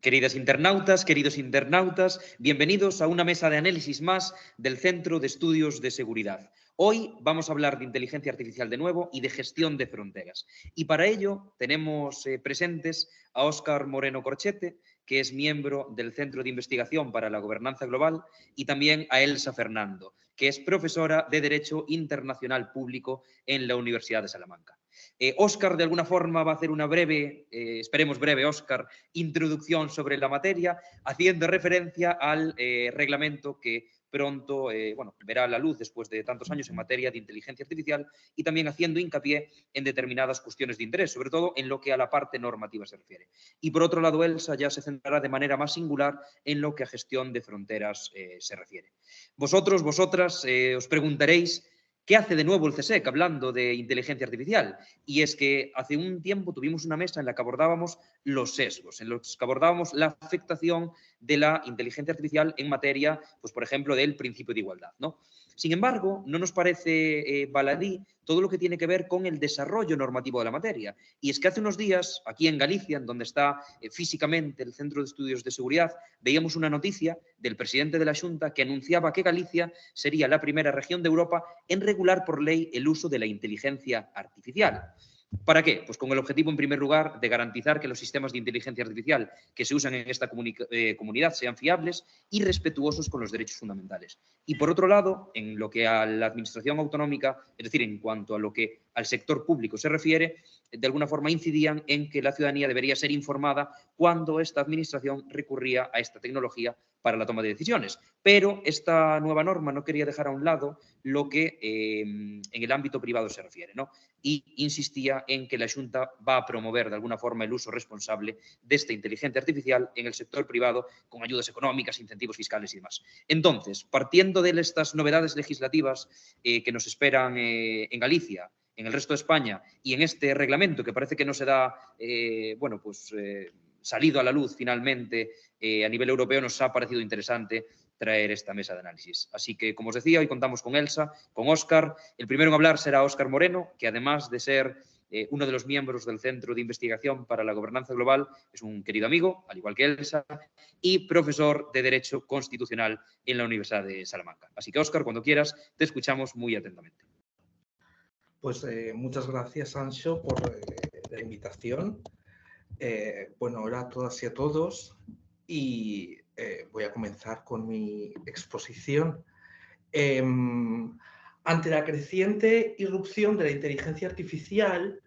Queridas internautas, queridos internautas, bienvenidos a una mesa de análisis más del Centro de Estudios de Seguridad. Hoy vamos a hablar de inteligencia artificial de nuevo y de gestión de fronteras. Y para ello tenemos presentes a Óscar Moreno Corchete, que es miembro del Centro de Investigación para la Gobernanza Global, y también a Elsa Fernando, que es profesora de Derecho Internacional Público en la Universidad de Salamanca. Óscar, de alguna forma, va a hacer una breve, esperemos breve, Óscar, introducción sobre la materia, haciendo referencia al reglamento que pronto verá la luz después de tantos años en materia de inteligencia artificial y también haciendo hincapié en determinadas cuestiones de interés, sobre todo en lo que a la parte normativa se refiere. Y por otro lado, Elsa ya se centrará de manera más singular en lo que a gestión de fronteras se refiere. Vosotros, vosotras, os preguntaréis ¿qué hace de nuevo el CSIC hablando de inteligencia artificial? Y es que hace un tiempo tuvimos una mesa en la que abordábamos los sesgos, en los que abordábamos la afectación de la inteligencia artificial en materia, pues por ejemplo, del principio de igualdad, ¿no? Sin embargo, no nos parece baladí todo lo que tiene que ver con el desarrollo normativo de la materia. Y es que hace unos días, aquí en Galicia, en donde está físicamente el Centro de Estudios de Seguridad, veíamos una noticia del presidente de la Xunta que anunciaba que Galicia sería la primera región de Europa en regular por ley el uso de la inteligencia artificial. ¿Para qué? Pues con el objetivo, en primer lugar, de garantizar que los sistemas de inteligencia artificial que se usan en esta comunidad sean fiables y respetuosos con los derechos fundamentales. Y, por otro lado, en lo que a la administración autonómica, es decir, en cuanto a lo que al sector público se refiere, de alguna forma incidían en que la ciudadanía debería ser informada cuando esta administración recurría a esta tecnología para la toma de decisiones. Pero esta nueva norma no quería dejar a un lado lo que en el ámbito privado se refiere, ¿no? Y insistía en que la Xunta va a promover de alguna forma el uso responsable de esta inteligencia artificial en el sector privado con ayudas económicas, incentivos fiscales y demás. Entonces, partiendo de estas novedades legislativas que nos esperan en Galicia, en el resto de España y en este reglamento que parece que no se da, salido a la luz finalmente a nivel europeo, nos ha parecido interesante traer esta mesa de análisis. Así que, como os decía, hoy contamos con Elsa, con Óscar. El primero en hablar será Óscar Moreno, que además de ser uno de los miembros del Centro de Investigación para la Gobernanza Global, es un querido amigo, al igual que Elsa, y profesor de Derecho Constitucional en la Universidad de Salamanca. Así que, Óscar, cuando quieras, te escuchamos muy atentamente. Pues muchas gracias, Sancho, por la invitación. Hola a todas y a todos y voy a comenzar con mi exposición. Ante la creciente irrupción de la inteligencia artificial,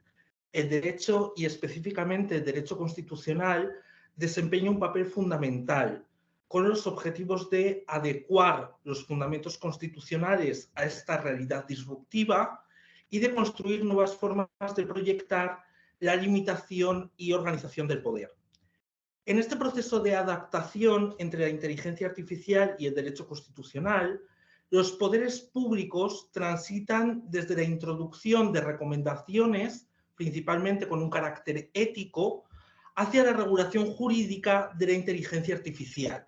el derecho y específicamente el derecho constitucional desempeña un papel fundamental con los objetivos de adecuar los fundamentos constitucionales a esta realidad disruptiva y de construir nuevas formas de proyectar la limitación y organización del poder. En este proceso de adaptación entre la inteligencia artificial y el derecho constitucional, los poderes públicos transitan desde la introducción de recomendaciones, principalmente con un carácter ético, hacia la regulación jurídica de la inteligencia artificial.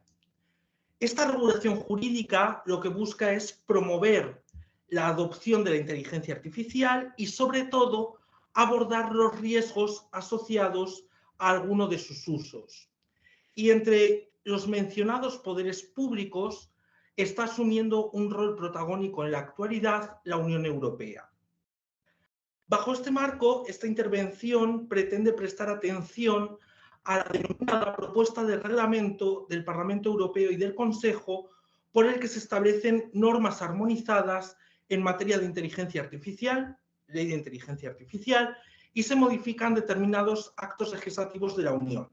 Esta regulación jurídica lo que busca es promover la adopción de la inteligencia artificial y, sobre todo, abordar los riesgos asociados a alguno de sus usos. Y entre los mencionados poderes públicos está asumiendo un rol protagónico en la actualidad la Unión Europea. Bajo este marco, esta intervención pretende prestar atención a la denominada propuesta de reglamento del Parlamento Europeo y del Consejo por el que se establecen normas armonizadas en materia de inteligencia artificial, ley de inteligencia artificial, y se modifican determinados actos legislativos de la Unión.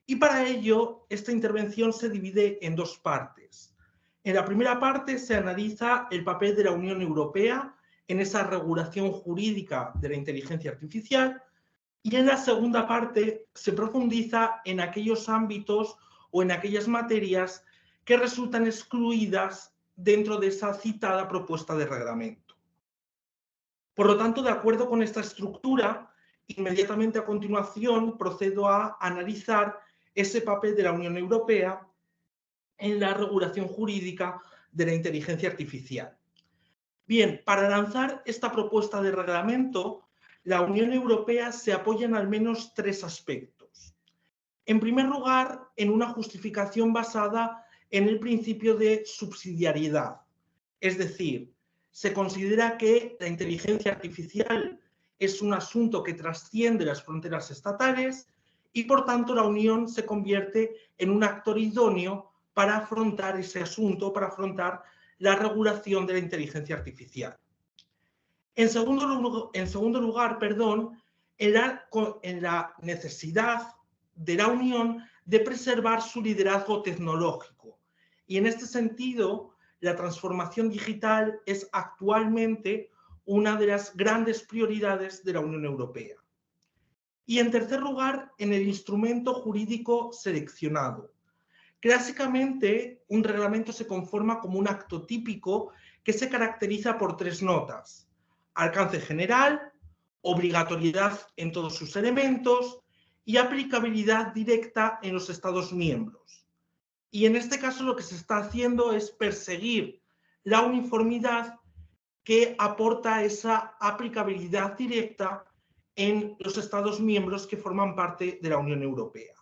Y para ello, esta intervención se divide en dos partes. En la primera parte se analiza el papel de la Unión Europea en esa regulación jurídica de la inteligencia artificial y en la segunda parte se profundiza en aquellos ámbitos o en aquellas materias que resultan excluidas dentro de esa citada propuesta de reglamento. Por lo tanto, de acuerdo con esta estructura, inmediatamente a continuación procedo a analizar ese papel de la Unión Europea en la regulación jurídica de la inteligencia artificial. Bien, para lanzar esta propuesta de reglamento, la Unión Europea se apoya en al menos tres aspectos. En primer lugar, en una justificación basada en el principio de subsidiariedad. Es decir, se considera que la inteligencia artificial es un asunto que trasciende las fronteras estatales y, por tanto, la Unión se convierte en un actor idóneo para afrontar ese asunto, para afrontar la regulación de la inteligencia artificial. En segundo lugar, en la necesidad de la Unión de preservar su liderazgo tecnológico. Y en este sentido, la transformación digital es actualmente una de las grandes prioridades de la Unión Europea. Y en tercer lugar, en el instrumento jurídico seleccionado. Clásicamente, un reglamento se conforma como un acto típico que se caracteriza por tres notas: alcance general, obligatoriedad en todos sus elementos y aplicabilidad directa en los Estados miembros. Y en este caso lo que se está haciendo es perseguir la uniformidad que aporta esa aplicabilidad directa en los Estados miembros que forman parte de la Unión Europea.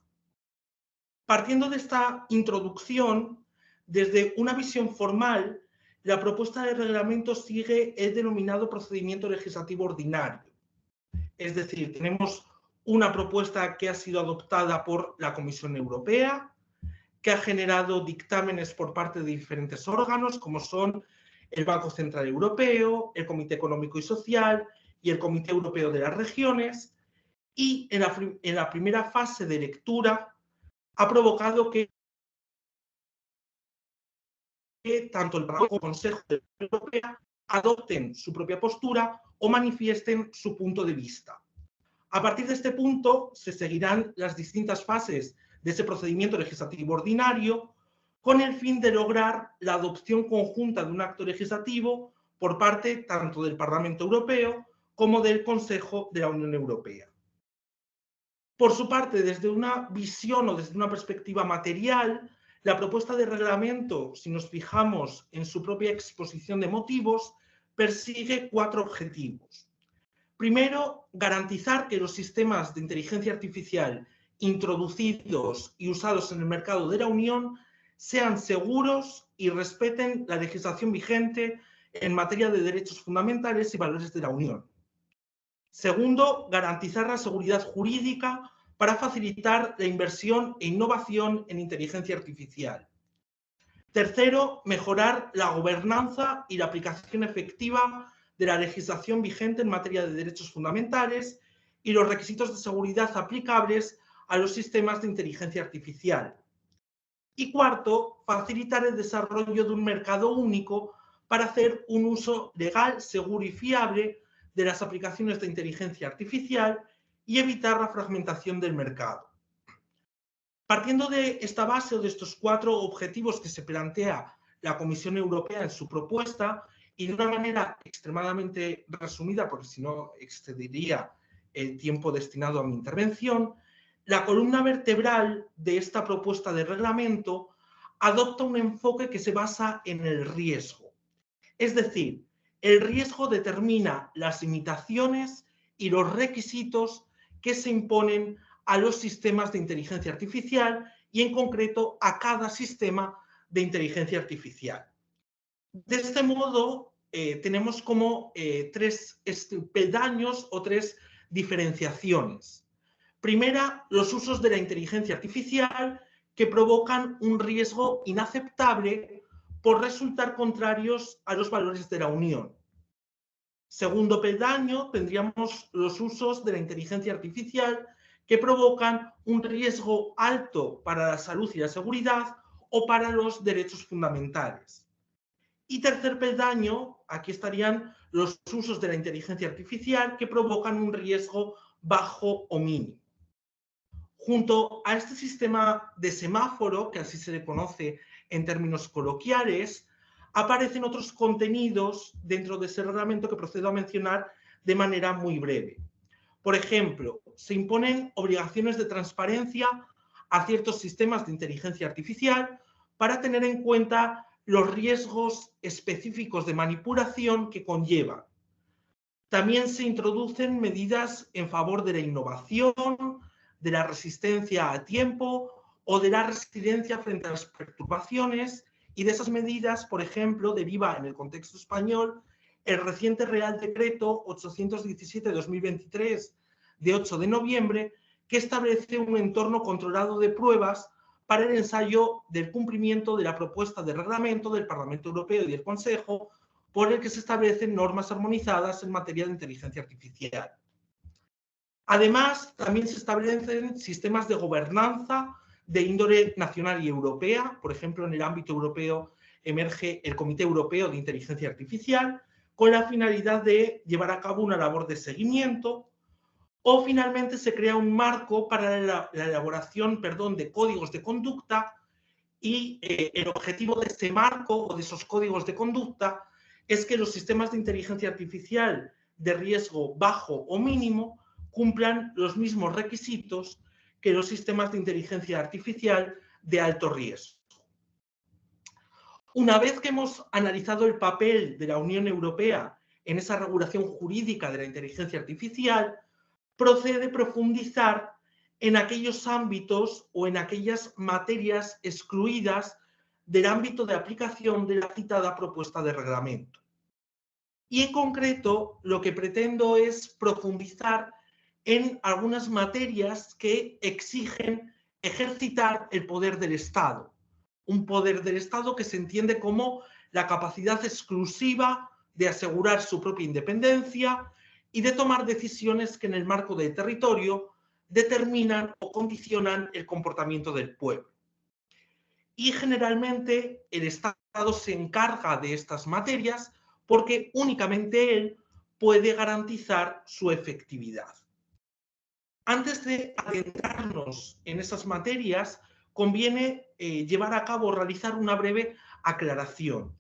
Partiendo de esta introducción, desde una visión formal, la propuesta de reglamento sigue el denominado procedimiento legislativo ordinario. Es decir, tenemos una propuesta que ha sido adoptada por la Comisión Europea, que ha generado dictámenes por parte de diferentes órganos, como son el Banco Central Europeo, el Comité Económico y Social y el Comité Europeo de las Regiones, y en la primera fase de lectura ha provocado que tanto el Parlamento como el Consejo de la Unión Europea adopten su propia postura o manifiesten su punto de vista. A partir de este punto se seguirán las distintas fases de ese procedimiento legislativo ordinario con el fin de lograr la adopción conjunta de un acto legislativo por parte tanto del Parlamento Europeo como del Consejo de la Unión Europea. Por su parte, desde una visión o desde una perspectiva material, la propuesta de reglamento, si nos fijamos en su propia exposición de motivos, persigue cuatro objetivos. Primero, garantizar que los sistemas de inteligencia artificial introducidos y usados en el mercado de la Unión sean seguros y respeten la legislación vigente en materia de derechos fundamentales y valores de la Unión. Segundo, garantizar la seguridad jurídica para facilitar la inversión e innovación en inteligencia artificial. Tercero, mejorar la gobernanza y la aplicación efectiva de la legislación vigente en materia de derechos fundamentales y los requisitos de seguridad aplicables a los sistemas de inteligencia artificial. Y cuarto, facilitar el desarrollo de un mercado único para hacer un uso legal, seguro y fiable de las aplicaciones de inteligencia artificial y evitar la fragmentación del mercado. Partiendo de esta base o de estos cuatro objetivos que se plantea la Comisión Europea en su propuesta y de una manera extremadamente resumida, porque si no excedería el tiempo destinado a mi intervención, la columna vertebral de esta propuesta de reglamento adopta un enfoque que se basa en el riesgo. Es decir, el riesgo determina las limitaciones y los requisitos que se imponen a los sistemas de inteligencia artificial y, en concreto, a cada sistema de inteligencia artificial. De este modo, tenemos como tres peldaños o tres diferenciaciones. Primera, los usos de la inteligencia artificial que provocan un riesgo inaceptable por resultar contrarios a los valores de la Unión. Segundo peldaño, tendríamos los usos de la inteligencia artificial que provocan un riesgo alto para la salud y la seguridad o para los derechos fundamentales. Y tercer peldaño, aquí estarían los usos de la inteligencia artificial que provocan un riesgo bajo o mínimo. Junto a este sistema de semáforo, que así se le conoce en términos coloquiales, aparecen otros contenidos dentro de ese reglamento que procedo a mencionar de manera muy breve. Por ejemplo, se imponen obligaciones de transparencia a ciertos sistemas de inteligencia artificial para tener en cuenta los riesgos específicos de manipulación que conllevan. También se introducen medidas en favor de la innovación, de la resistencia a tiempo o de la resiliencia frente a las perturbaciones, y de esas medidas, por ejemplo, deriva en el contexto español el reciente Real Decreto 817-2023 de 8 de noviembre, que establece un entorno controlado de pruebas para el ensayo del cumplimiento de la propuesta de reglamento del Parlamento Europeo y del Consejo, por el que se establecen normas armonizadas en materia de inteligencia artificial. Además, también se establecen sistemas de gobernanza de índole nacional y europea. Por ejemplo, en el ámbito europeo emerge el Comité Europeo de Inteligencia Artificial con la finalidad de llevar a cabo una labor de seguimiento, o finalmente se crea un marco para la elaboración, de códigos de conducta, y el objetivo de ese marco o de esos códigos de conducta es que los sistemas de inteligencia artificial de riesgo bajo o mínimo cumplan los mismos requisitos que los sistemas de inteligencia artificial de alto riesgo. Una vez que hemos analizado el papel de la Unión Europea en esa regulación jurídica de la inteligencia artificial, procede profundizar en aquellos ámbitos o en aquellas materias excluidas del ámbito de aplicación de la citada propuesta de reglamento. Y en concreto, lo que pretendo es profundizar en algunas materias que exigen ejercitar el poder del Estado. Un poder del Estado que se entiende como la capacidad exclusiva de asegurar su propia independencia y de tomar decisiones que en el marco del territorio determinan o condicionan el comportamiento del pueblo. Y generalmente el Estado se encarga de estas materias porque únicamente él puede garantizar su efectividad. Antes de adentrarnos en esas materias, conviene llevar a cabo, realizar una breve aclaración.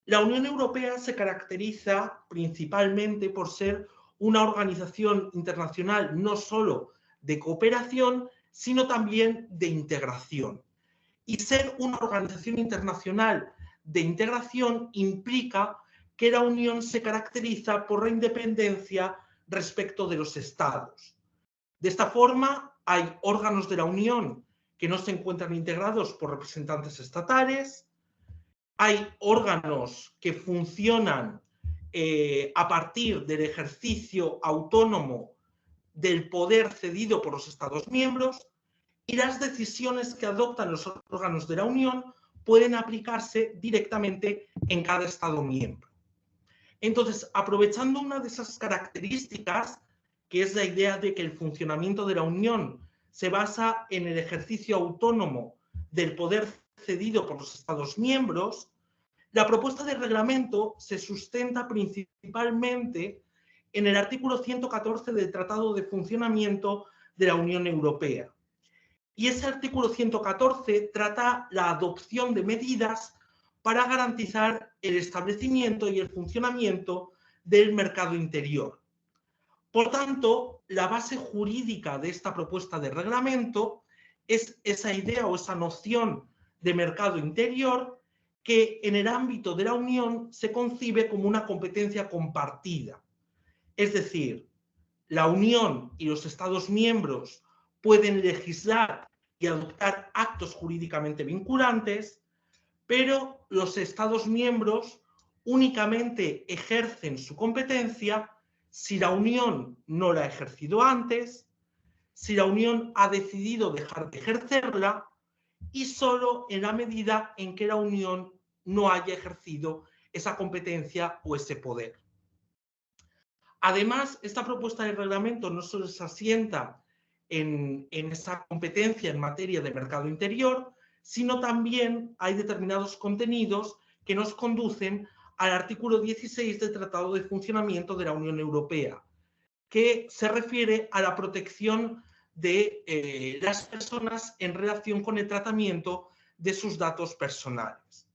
La Unión Europea se caracteriza principalmente por ser una organización internacional no solo de cooperación, sino también de integración. Y ser una organización internacional de integración implica que la Unión se caracteriza por la independencia respecto de los Estados. De esta forma, hay órganos de la Unión que no se encuentran integrados por representantes estatales, hay órganos que funcionan a partir del ejercicio autónomo del poder cedido por los Estados miembros, y las decisiones que adoptan los órganos de la Unión pueden aplicarse directamente en cada Estado miembro. Entonces, aprovechando una de esas características, que es la idea de que el funcionamiento de la Unión se basa en el ejercicio autónomo del poder cedido por los Estados miembros, la propuesta de reglamento se sustenta principalmente en el artículo 114 del Tratado de Funcionamiento de la Unión Europea. Y ese artículo 114 trata la adopción de medidas para garantizar el establecimiento y el funcionamiento del mercado interior. Por tanto, la base jurídica de esta propuesta de reglamento es esa idea o esa noción de mercado interior que en el ámbito de la Unión se concibe como una competencia compartida. Es decir, la Unión y los Estados miembros pueden legislar y adoptar actos jurídicamente vinculantes, pero los Estados miembros únicamente ejercen su competencia si la Unión no la ha ejercido antes, si la Unión ha decidido dejar de ejercerla, y solo en la medida en que la Unión no haya ejercido esa competencia o ese poder. Además, esta propuesta de reglamento no solo se asienta en esa competencia en materia de mercado interior, sino también hay determinados contenidos que nos conducen al artículo 16 del Tratado de Funcionamiento de la Unión Europea, que se refiere a la protección de las personas en relación con el tratamiento de sus datos personales.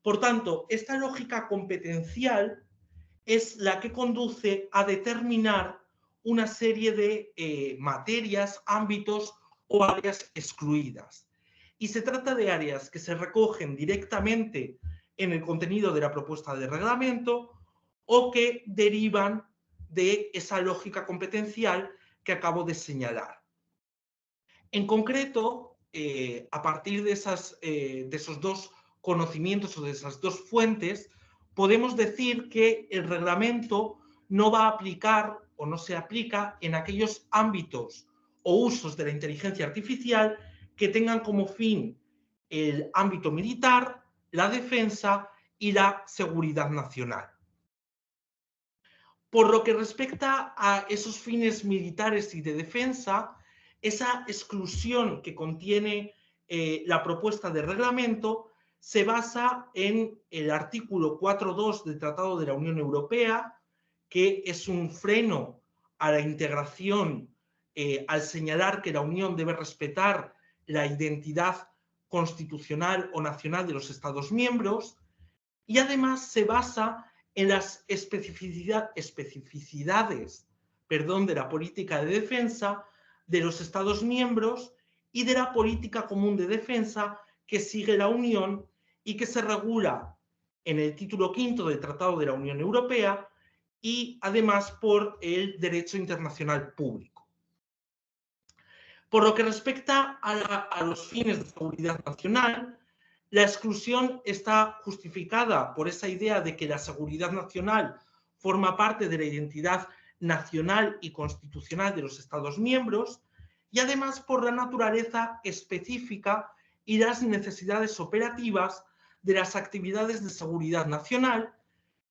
Por tanto, esta lógica competencial es la que conduce a determinar una serie de materias, ámbitos o áreas excluidas. Y se trata de áreas que se recogen directamente en el contenido de la propuesta de reglamento o que derivan de esa lógica competencial que acabo de señalar. En concreto, a partir de esos dos conocimientos o de esas dos fuentes, podemos decir que el reglamento no va a aplicar o no se aplica en aquellos ámbitos o usos de la inteligencia artificial que tengan como fin el ámbito militar, la defensa y la seguridad nacional. Por lo que respecta a esos fines militares y de defensa, esa exclusión que contiene la propuesta de reglamento se basa en el artículo 4.2 del Tratado de la Unión Europea, que es un freno a la integración al señalar que la Unión debe respetar la identidad constitucional o nacional de los Estados miembros, y además se basa en las especificidades de la política de defensa de los Estados miembros y de la política común de defensa que sigue la Unión y que se regula en el título quinto del Tratado de la Unión Europea y además por el derecho internacional público. Por lo que respecta a los fines de seguridad nacional, la exclusión está justificada por esa idea de que la seguridad nacional forma parte de la identidad nacional y constitucional de los Estados miembros y además por la naturaleza específica y las necesidades operativas de las actividades de seguridad nacional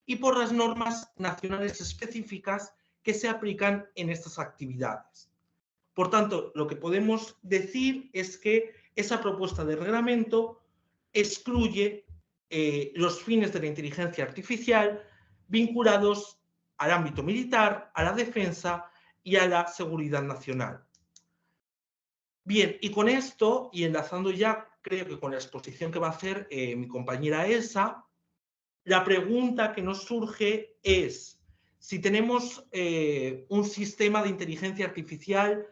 y por las normas nacionales específicas que se aplican en estas actividades. Por tanto, lo que podemos decir es que esa propuesta de reglamento excluye los fines de la inteligencia artificial vinculados al ámbito militar, a la defensa y a la seguridad nacional. Bien, y con esto, y enlazando ya, creo que con la exposición que va a hacer mi compañera Elsa, la pregunta que nos surge es, si tenemos un sistema de inteligencia artificial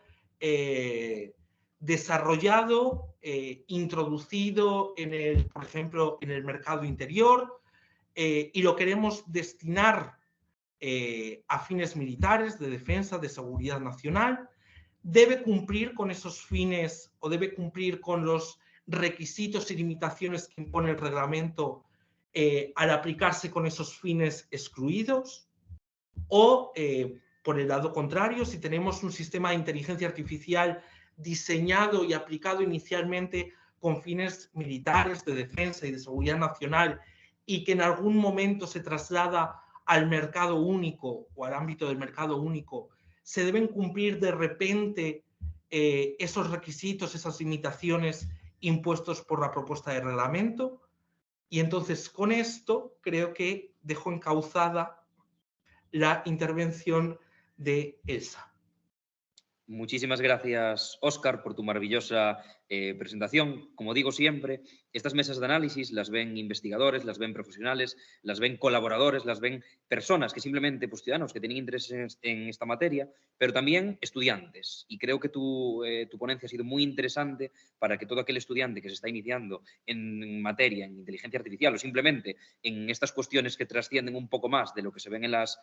desarrollado, introducido por ejemplo, en el mercado interior y lo queremos destinar a fines militares, de defensa, de seguridad nacional, debe cumplir con esos fines o debe cumplir con los requisitos y limitaciones que impone el reglamento al aplicarse con esos fines excluidos, o por el lado contrario, si tenemos un sistema de inteligencia artificial diseñado y aplicado inicialmente con fines militares, de defensa y de seguridad nacional y que en algún momento se traslada al mercado único o al ámbito del mercado único, se deben cumplir de repente esos requisitos, esas limitaciones impuestos por la propuesta de reglamento. Y entonces con esto creo que dejo encauzada la intervención de Elsa. Muchísimas gracias, Óscar, por tu maravillosa presentación. Como digo siempre, estas mesas de análisis las ven investigadores, las ven profesionales, las ven colaboradores, las ven personas que simplemente, pues ciudadanos que tienen interés en esta materia, pero también estudiantes. Y creo que tu ponencia ha sido muy interesante para que todo aquel estudiante que se está iniciando en materia, en inteligencia artificial o simplemente en estas cuestiones que trascienden un poco más de lo que se ven en las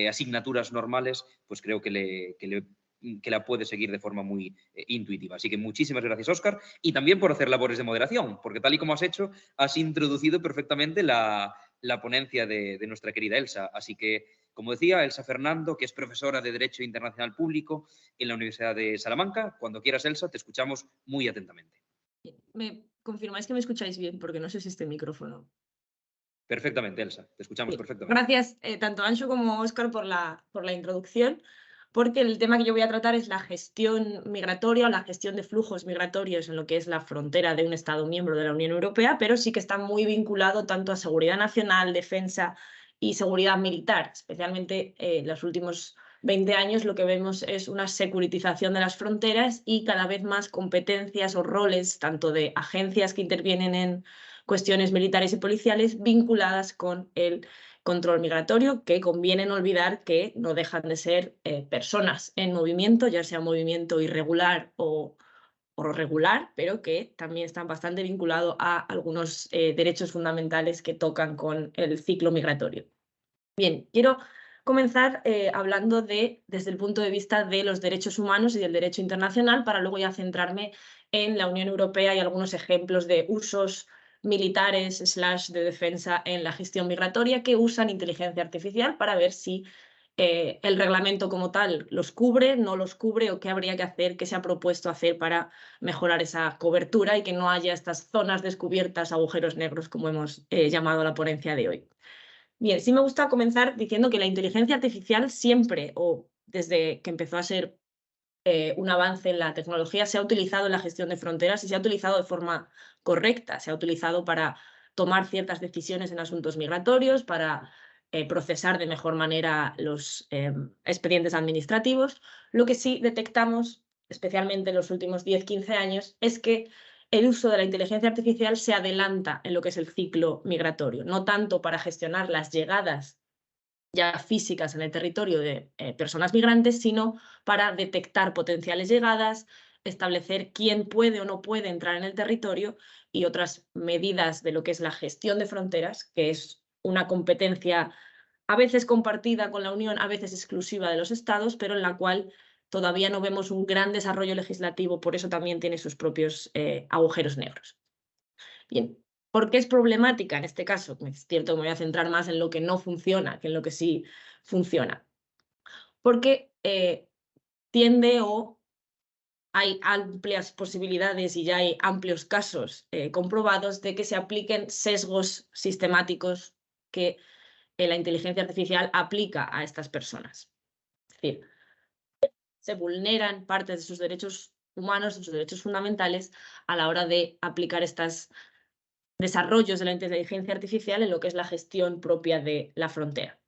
asignaturas normales, pues creo que la puede seguir de forma muy intuitiva. Así que muchísimas gracias, Óscar, y también por hacer labores de moderación, porque tal y como has hecho, has introducido perfectamente la ponencia de nuestra querida Elsa. Así que, como decía, Elsa Fernando, que es profesora de Derecho Internacional Público en la Universidad de Salamanca. Cuando quieras, Elsa, te escuchamos muy atentamente. ¿Me confirmáis que me escucháis bien? Porque no sé si este micrófono. Perfectamente, Elsa, te escuchamos Bien. perfectamente. Gracias tanto a Anxo como a Óscar por la introducción, porque el tema que yo voy a tratar es la gestión migratoria o la gestión de flujos migratorios en lo que es la frontera de un Estado miembro de la Unión Europea, pero sí que está muy vinculado tanto a seguridad nacional, defensa y seguridad militar. Especialmente en los últimos 20 años lo que vemos es una securitización de las fronteras y cada vez más competencias o roles, tanto de agencias que intervienen en cuestiones militares y policiales vinculadas con el control migratorio, que conviene no olvidar que no dejan de ser personas en movimiento, ya sea movimiento irregular o regular, pero que también están bastante vinculados a algunos derechos fundamentales que tocan con el ciclo migratorio. Bien, quiero comenzar hablando desde el punto de vista de los derechos humanos y del derecho internacional, para luego ya centrarme en la Unión Europea y algunos ejemplos de usos militares / de defensa en la gestión migratoria que usan inteligencia artificial para ver si el reglamento como tal los cubre, no los cubre, o qué habría que hacer, qué se ha propuesto hacer para mejorar esa cobertura y que no haya estas zonas descubiertas, agujeros negros, como hemos llamado a la ponencia de hoy. Bien, sí me gusta comenzar diciendo que la inteligencia artificial siempre, o desde que empezó a ser un avance en la tecnología, se ha utilizado en la gestión de fronteras y se ha utilizado de forma correcta. Se ha utilizado para tomar ciertas decisiones en asuntos migratorios, para procesar de mejor manera los expedientes administrativos. Lo que sí detectamos, especialmente en los últimos 10-15 años, es que el uso de la inteligencia artificial se adelanta en lo que es el ciclo migratorio, no tanto para gestionar las llegadas ya físicas en el territorio de personas migrantes, sino para detectar potenciales llegadas, establecer quién puede o no puede entrar en el territorio y otras medidas de lo que es la gestión de fronteras, que es una competencia a veces compartida con la Unión, a veces exclusiva de los Estados, pero en la cual todavía no vemos un gran desarrollo legislativo, por eso también tiene sus propios agujeros negros. Bien, ¿por qué es problemática en este caso? Es cierto que me voy a centrar más en lo que no funciona que en lo que sí funciona. Porque tiende o hay amplias posibilidades y ya hay amplios casos comprobados de que se apliquen sesgos sistemáticos que la inteligencia artificial aplica a estas personas. Es decir, se vulneran partes de sus derechos humanos, de sus derechos fundamentales, a la hora de aplicar estos desarrollos de la inteligencia artificial en lo que es la gestión propia de la frontera.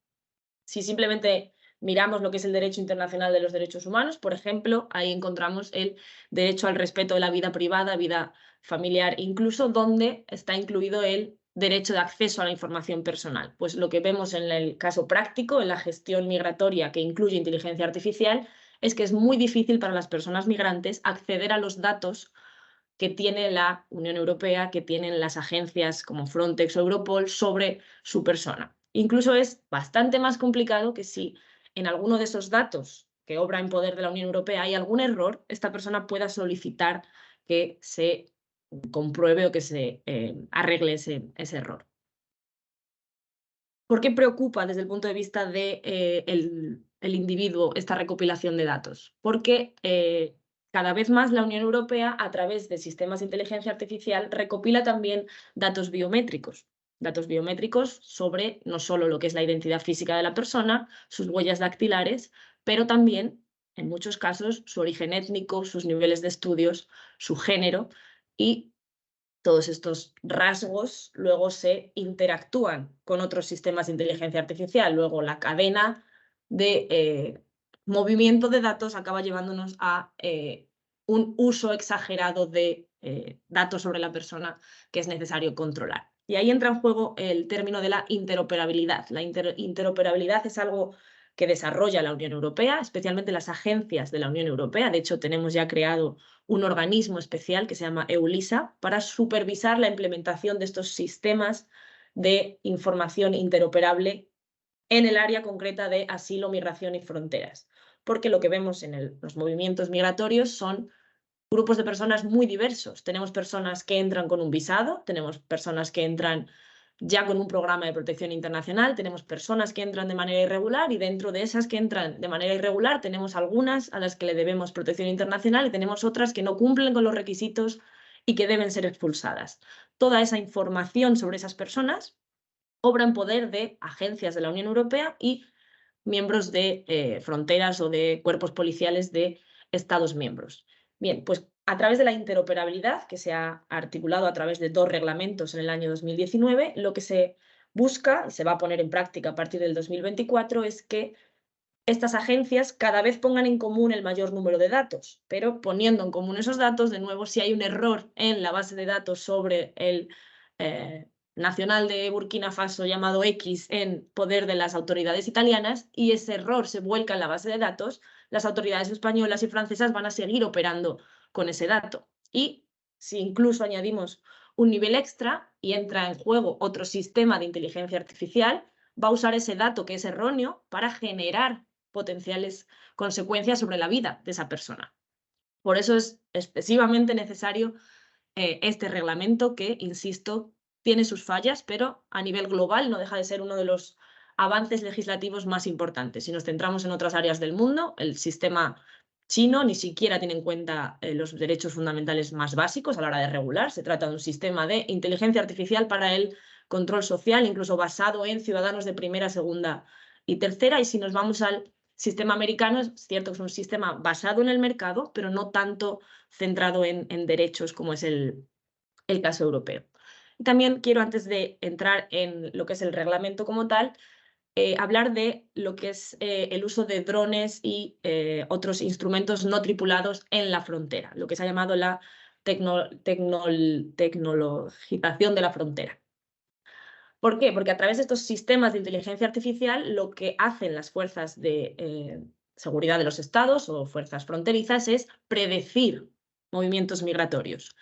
Si simplemente miramos lo que es el derecho internacional de los derechos humanos, por ejemplo, ahí encontramos el derecho al respeto de la vida privada, vida familiar, incluso donde está incluido el derecho de acceso a la información personal. Pues lo que vemos en el caso práctico, en la gestión migratoria que incluye inteligencia artificial, es que es muy difícil para las personas migrantes acceder a los datos que tiene la Unión Europea, que tienen las agencias como Frontex o Europol sobre su persona. Incluso es bastante más complicado que si en alguno de esos datos que obra en poder de la Unión Europea hay algún error, esta persona pueda solicitar que se compruebe o que se arregle ese error. ¿Por qué preocupa desde el punto de vista del el individuo esta recopilación de datos? Porque cada vez más la Unión Europea, a través de sistemas de inteligencia artificial, recopila también datos biométricos sobre no solo lo que es la identidad física de la persona, sus huellas dactilares, pero también, en muchos casos, su origen étnico, sus niveles de estudios, su género, y todos estos rasgos luego se interactúan con otros sistemas de inteligencia artificial. Luego la cadena de movimiento de datos acaba llevándonos a un uso exagerado de datos sobre la persona que es necesario controlar. Y ahí entra en juego el término de la interoperabilidad. La interoperabilidad es algo que desarrolla la Unión Europea, especialmente las agencias de la Unión Europea. De hecho, tenemos ya creado un organismo especial que se llama EULISA para supervisar la implementación de estos sistemas de información interoperable en el área concreta de asilo, migración y fronteras. Porque lo que vemos en los movimientos migratorios son grupos de personas muy diversos. Tenemos personas que entran con un visado, tenemos personas que entran ya con un programa de protección internacional, tenemos personas que entran de manera irregular y dentro de esas que entran de manera irregular tenemos algunas a las que le debemos protección internacional y tenemos otras que no cumplen con los requisitos y que deben ser expulsadas. Toda esa información sobre esas personas obra en poder de agencias de la Unión Europea y miembros de fronteras o de cuerpos policiales de Estados miembros. Bien, pues a través de la interoperabilidad, que se ha articulado a través de 2 reglamentos en el año 2019, lo que se busca, y se va a poner en práctica a partir del 2024, es que estas agencias cada vez pongan en común el mayor número de datos, pero poniendo en común esos datos, de nuevo, si hay un error en la base de datos sobre el nacional de Burkina Faso llamado X en poder de las autoridades italianas y ese error se vuelca en la base de datos, las autoridades españolas y francesas van a seguir operando con ese dato. Y si incluso añadimos un nivel extra y entra en juego otro sistema de inteligencia artificial, va a usar ese dato que es erróneo para generar potenciales consecuencias sobre la vida de esa persona. Por eso es excesivamente necesario este reglamento que, insisto, tiene sus fallas, pero a nivel global no deja de ser uno de los avances legislativos más importantes. Si nos centramos en otras áreas del mundo, el sistema chino ni siquiera tiene en cuenta los derechos fundamentales más básicos a la hora de regular. Se trata de un sistema de inteligencia artificial para el control social, incluso basado en ciudadanos de primera, segunda y tercera. Y si nos vamos al sistema americano, es cierto que es un sistema basado en el mercado, pero no tanto centrado en derechos como es el caso europeo. Y también quiero, antes de entrar en lo que es el reglamento como tal, hablar de lo que es el uso de drones y otros instrumentos no tripulados en la frontera, lo que se ha llamado la tecnologización de la frontera. ¿Por qué? Porque a través de estos sistemas de inteligencia artificial lo que hacen las fuerzas de seguridad de los estados o fuerzas fronterizas es predecir movimientos migratorios.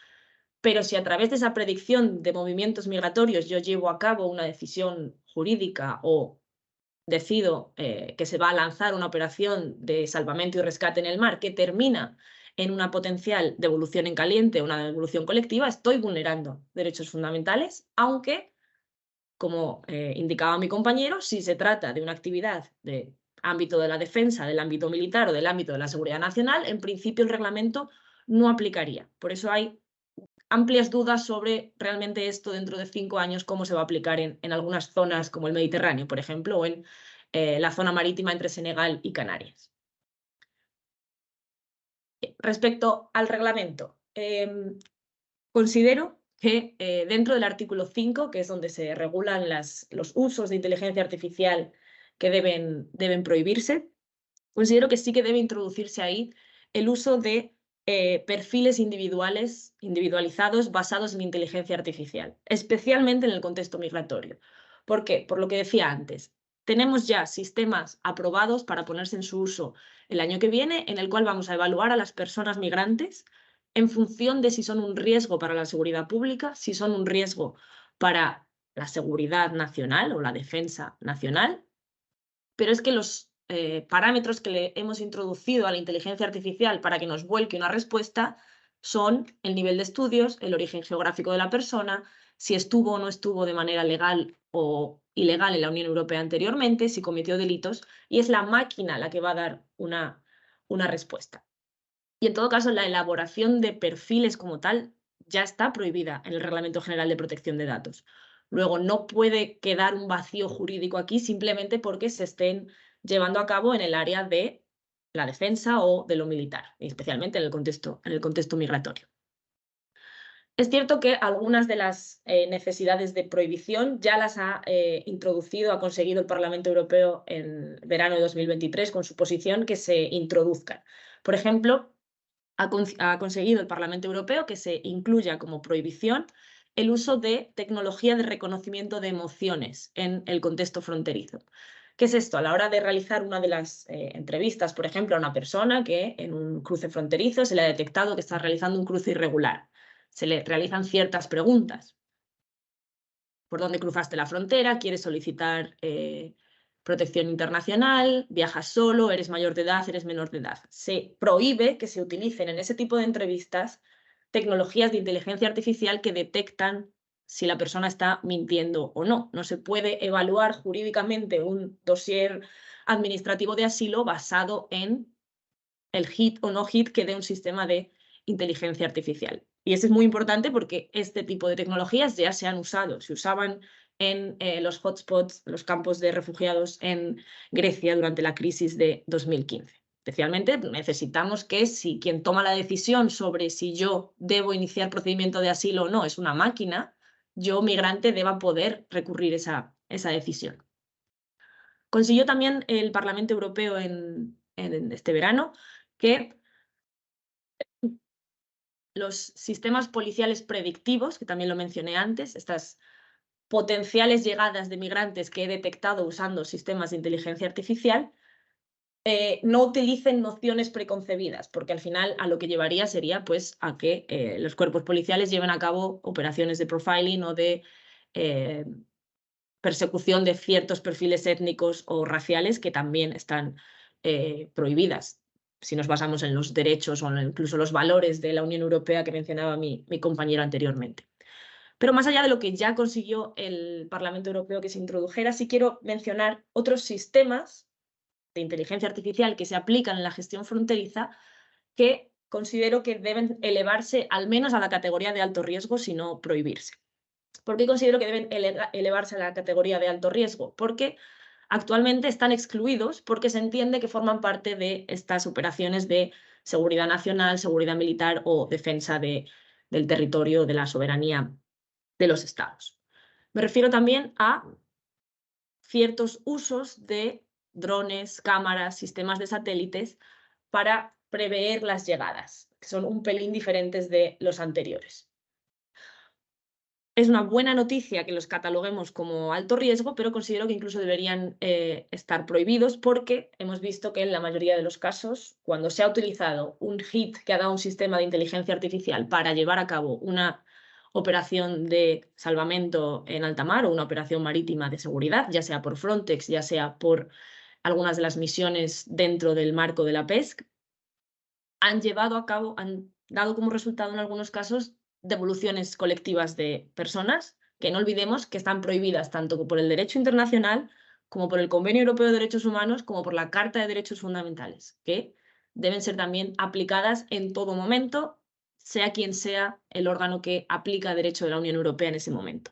Pero si a través de esa predicción de movimientos migratorios yo llevo a cabo una decisión jurídica o decido que se va a lanzar una operación de salvamento y rescate en el mar que termina en una potencial devolución en caliente, una devolución colectiva, estoy vulnerando derechos fundamentales, aunque, como indicaba mi compañero, si se trata de una actividad de ámbito de la defensa, del ámbito militar o del ámbito de la seguridad nacional, en principio el reglamento no aplicaría. Por eso hay amplias dudas sobre realmente esto dentro de 5 años, cómo se va a aplicar en algunas zonas como el Mediterráneo, por ejemplo, o en la zona marítima entre Senegal y Canarias. Respecto al reglamento, considero que dentro del artículo 5, que es donde se regulan los usos de inteligencia artificial que deben prohibirse, considero que sí que debe introducirse ahí el uso de perfiles individualizados basados en inteligencia artificial, especialmente en el contexto migratorio. ¿Por qué? Por lo que decía antes. Tenemos ya sistemas aprobados para ponerse en su uso el año que viene, en el cual vamos a evaluar a las personas migrantes en función de si son un riesgo para la seguridad pública, si son un riesgo para la seguridad nacional o la defensa nacional. Pero es que los parámetros que le hemos introducido a la inteligencia artificial para que nos vuelque una respuesta son el nivel de estudios, el origen geográfico de la persona, si estuvo o no estuvo de manera legal o ilegal en la Unión Europea anteriormente, si cometió delitos, y es la máquina la que va a dar una respuesta. Y en todo caso, la elaboración de perfiles como tal ya está prohibida en el Reglamento General de Protección de Datos. Luego, no puede quedar un vacío jurídico aquí simplemente porque se estén llevando a cabo en el área de la defensa o de lo militar, especialmente en el contexto migratorio. Es cierto que algunas de las necesidades de prohibición ya las ha introducido, ha conseguido el Parlamento Europeo en verano de 2023 con su posición que se introduzcan. Por ejemplo, ha conseguido el Parlamento Europeo que se incluya como prohibición el uso de tecnología de reconocimiento de emociones en el contexto fronterizo. ¿Qué es esto? A la hora de realizar una de las entrevistas, por ejemplo, a una persona que en un cruce fronterizo se le ha detectado que está realizando un cruce irregular. Se le realizan ciertas preguntas. ¿Por dónde cruzaste la frontera? ¿Quieres solicitar protección internacional? ¿Viajas solo? ¿Eres mayor de edad? ¿Eres menor de edad? Se prohíbe que se utilicen en ese tipo de entrevistas tecnologías de inteligencia artificial que detectan si la persona está mintiendo o no. No se puede evaluar jurídicamente un dossier administrativo de asilo basado en el hit o no hit que dé un sistema de inteligencia artificial. Y eso es muy importante porque este tipo de tecnologías ya se han usado. Se usaban en los hotspots, los campos de refugiados en Grecia durante la crisis de 2015. Especialmente necesitamos que si quien toma la decisión sobre si yo debo iniciar procedimiento de asilo o no es una máquina, yo, migrante, deba poder recurrir esa decisión. Consiguió también el Parlamento Europeo en este verano que los sistemas policiales predictivos, que también lo mencioné antes, estas potenciales llegadas de migrantes que he detectado usando sistemas de inteligencia artificial, no utilicen nociones preconcebidas, porque al final a lo que llevaría sería pues, a que los cuerpos policiales lleven a cabo operaciones de profiling o de persecución de ciertos perfiles étnicos o raciales que también están prohibidas, si nos basamos en los derechos o incluso los valores de la Unión Europea que mencionaba mi compañero anteriormente. Pero más allá de lo que ya consiguió el Parlamento Europeo que se introdujera, sí quiero mencionar otros sistemas de inteligencia artificial que se aplican en la gestión fronteriza que considero que deben elevarse al menos a la categoría de alto riesgo, si no prohibirse. ¿Por qué considero que deben elevarse a la categoría de alto riesgo? Porque actualmente están excluidos porque se entiende que forman parte de estas operaciones de seguridad nacional, seguridad militar o defensa del territorio, de la soberanía de los estados. Me refiero también a ciertos usos de drones, cámaras, sistemas de satélites para prever las llegadas, que son un pelín diferentes de los anteriores. Es una buena noticia que los cataloguemos como alto riesgo, pero considero que incluso deberían estar prohibidos porque hemos visto que en la mayoría de los casos, cuando se ha utilizado un hit que ha dado un sistema de inteligencia artificial para llevar a cabo una operación de salvamento en alta mar o una operación marítima de seguridad, ya sea por Frontex, ya sea por algunas de las misiones dentro del marco de la PESC, han dado como resultado en algunos casos devoluciones colectivas de personas que no olvidemos que están prohibidas tanto por el derecho internacional como por el Convenio Europeo de Derechos Humanos como por la Carta de Derechos Fundamentales, que deben ser también aplicadas en todo momento, sea quien sea el órgano que aplica derecho de la Unión Europea en ese momento.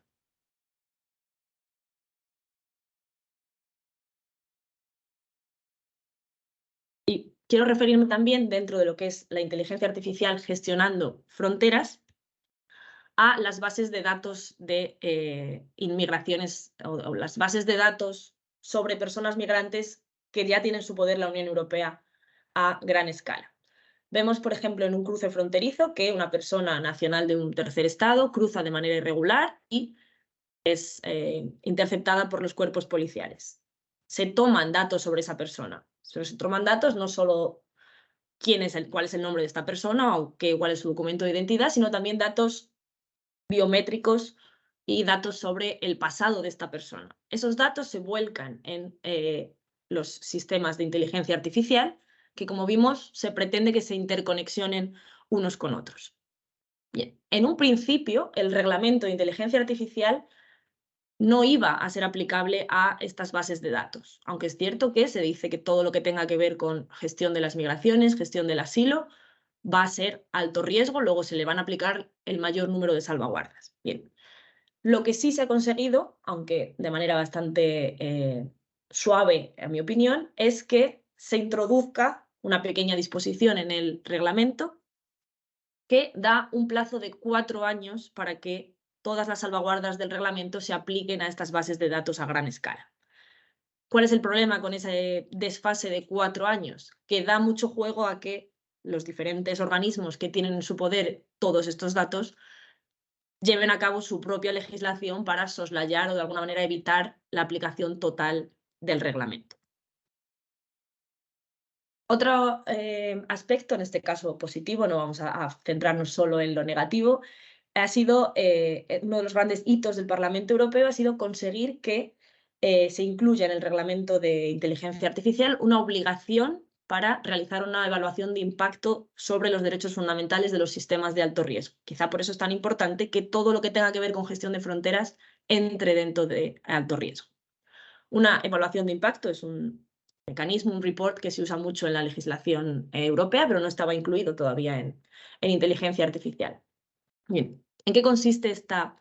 Y quiero referirme también, dentro de lo que es la inteligencia artificial gestionando fronteras, a las bases de datos de inmigraciones o las bases de datos sobre personas migrantes que ya tiene en su poder la Unión Europea a gran escala. Vemos, por ejemplo, en un cruce fronterizo que una persona nacional de un tercer estado cruza de manera irregular y es interceptada por los cuerpos policiales. Se toman datos sobre esa persona. Se toman datos no solo cuál es el nombre de esta persona o cuál es su documento de identidad, sino también datos biométricos y datos sobre el pasado de esta persona. Esos datos se vuelcan en los sistemas de inteligencia artificial que, como vimos, se pretende que se interconexionen unos con otros. Bien, en un principio, el reglamento de inteligencia artificial no iba a ser aplicable a estas bases de datos, aunque es cierto que se dice que todo lo que tenga que ver con gestión de las migraciones, gestión del asilo, va a ser alto riesgo, luego se le van a aplicar el mayor número de salvaguardas. Bien, lo que sí se ha conseguido, aunque de manera bastante suave, en mi opinión, es que se introduzca una pequeña disposición en el reglamento que da un plazo de 4 años para que todas las salvaguardas del reglamento se apliquen a estas bases de datos a gran escala. ¿Cuál es el problema con ese desfase de 4 años? Que da mucho juego a que los diferentes organismos que tienen en su poder todos estos datos lleven a cabo su propia legislación para soslayar o de alguna manera evitar la aplicación total del reglamento. Otro aspecto, en este caso positivo, no vamos a centrarnos solo en lo negativo, ha sido uno de los grandes hitos del Parlamento Europeo, ha sido conseguir que se incluya en el reglamento de inteligencia artificial una obligación para realizar una evaluación de impacto sobre los derechos fundamentales de los sistemas de alto riesgo. Quizá por eso es tan importante que todo lo que tenga que ver con gestión de fronteras entre dentro de alto riesgo. Una evaluación de impacto es un mecanismo, un report que se usa mucho en la legislación europea, pero no estaba incluido todavía en inteligencia artificial. Bien, ¿en qué consiste esta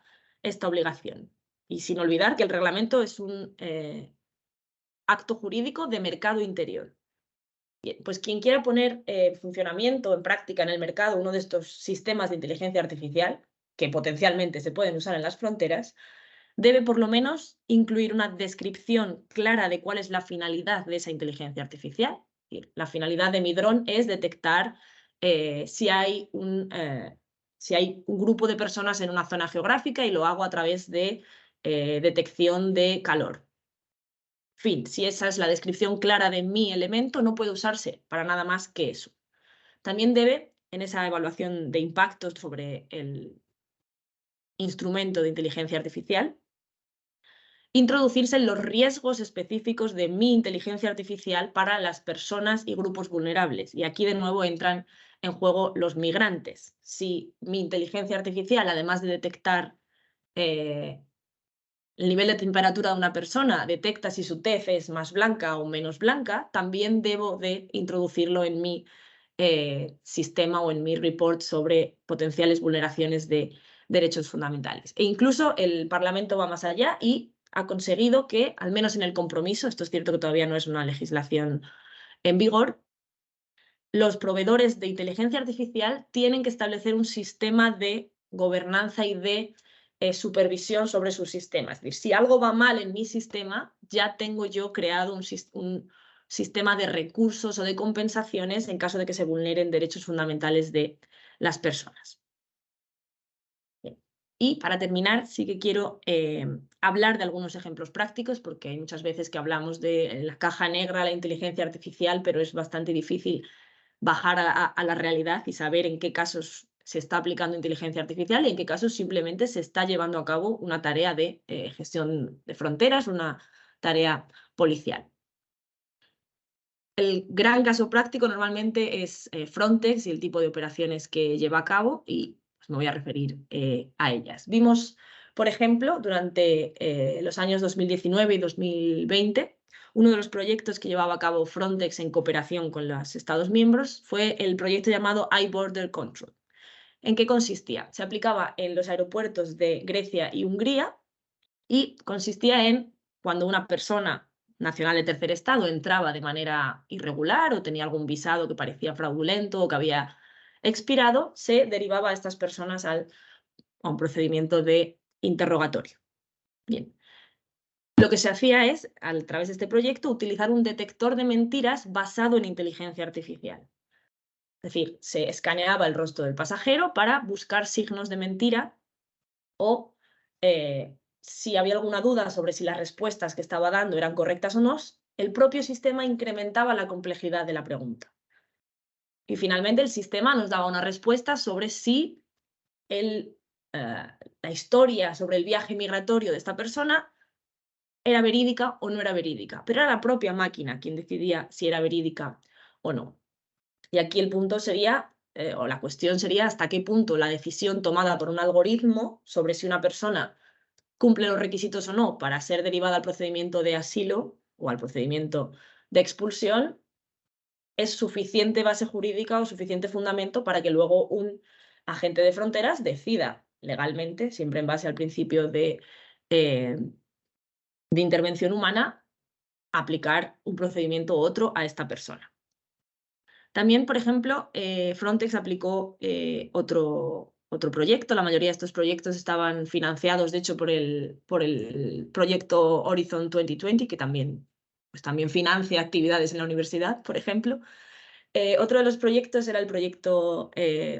obligación? Y sin olvidar que el reglamento es un acto jurídico de mercado interior. Bien, pues quien quiera poner en funcionamiento, en práctica en el mercado, uno de estos sistemas de inteligencia artificial, que potencialmente se pueden usar en las fronteras, debe por lo menos incluir una descripción clara de cuál es la finalidad de esa inteligencia artificial. La finalidad de mi dron es detectar si hay un grupo de personas en una zona geográfica y lo hago a través de detección de calor. Fin, si esa es la descripción clara de mi elemento, no puede usarse para nada más que eso. También debe, en esa evaluación de impactos sobre el instrumento de inteligencia artificial, introducirse los riesgos específicos de mi inteligencia artificial para las personas y grupos vulnerables. Y aquí de nuevo entran en juego los migrantes. Si mi inteligencia artificial, además de detectar el nivel de temperatura de una persona, detecta si su tez es más blanca o menos blanca, también debo de introducirlo en mi sistema o en mi report sobre potenciales vulneraciones de derechos fundamentales. E incluso el Parlamento va más allá y ha conseguido que, al menos en el compromiso, esto es cierto que todavía no es una legislación en vigor, los proveedores de inteligencia artificial tienen que establecer un sistema de gobernanza y de supervisión sobre sus sistemas. Es decir, si algo va mal en mi sistema, ya tengo yo creado un sistema de recursos o de compensaciones en caso de que se vulneren derechos fundamentales de las personas. Bien. Y para terminar, sí que quiero hablar de algunos ejemplos prácticos, porque hay muchas veces que hablamos de la caja negra, la inteligencia artificial, pero es bastante difícil bajar a la realidad y saber en qué casos se está aplicando inteligencia artificial y en qué casos simplemente se está llevando a cabo una tarea de gestión de fronteras, una tarea policial. El gran caso práctico normalmente es Frontex y el tipo de operaciones que lleva a cabo y pues, me voy a referir a ellas. Vimos, por ejemplo, durante los años 2019 y 2020, uno de los proyectos que llevaba a cabo Frontex en cooperación con los Estados miembros fue el proyecto llamado iBorder Control. ¿En qué consistía? Se aplicaba en los aeropuertos de Grecia y Hungría y consistía en cuando una persona nacional de tercer estado entraba de manera irregular o tenía algún visado que parecía fraudulento o que había expirado, se derivaba a estas personas a un procedimiento de interrogatorio. Bien. Lo que se hacía es, a través de este proyecto, utilizar un detector de mentiras basado en inteligencia artificial. Es decir, se escaneaba el rostro del pasajero para buscar signos de mentira o si había alguna duda sobre si las respuestas que estaba dando eran correctas o no, el propio sistema incrementaba la complejidad de la pregunta. Y finalmente el sistema nos daba una respuesta sobre si la historia sobre el viaje migratorio de esta persona era verídica o no era verídica. Pero era la propia máquina quien decidía si era verídica o no. Y aquí el punto sería, o la cuestión sería hasta qué punto la decisión tomada por un algoritmo sobre si una persona cumple los requisitos o no para ser derivada al procedimiento de asilo o al procedimiento de expulsión, es suficiente base jurídica o suficiente fundamento para que luego un agente de fronteras decida legalmente, siempre en base al principio de intervención humana, aplicar un procedimiento u otro a esta persona. También, por ejemplo, Frontex aplicó otro proyecto. La mayoría de estos proyectos estaban financiados, de hecho, por el proyecto Horizon 2020, que también financia actividades en la universidad, por ejemplo. Otro de los proyectos era el proyecto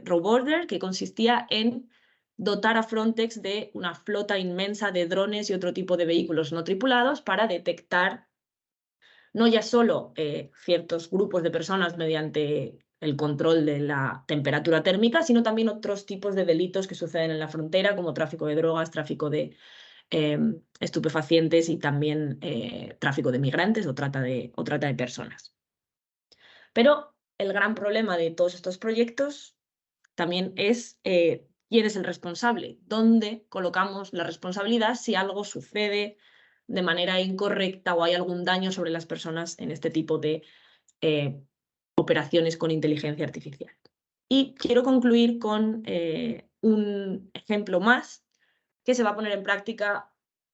RoBorder, que consistía en dotar a Frontex de una flota inmensa de drones y otro tipo de vehículos no tripulados para detectar no ya solo ciertos grupos de personas mediante el control de la temperatura térmica, sino también otros tipos de delitos que suceden en la frontera, como tráfico de drogas, tráfico de estupefacientes y también tráfico de migrantes o trata de personas. Pero el gran problema de todos estos proyectos también es quién es el responsable, dónde colocamos la responsabilidad si algo sucede de manera incorrecta o hay algún daño sobre las personas en este tipo de operaciones con inteligencia artificial. Y quiero concluir con un ejemplo más que se va a poner en práctica,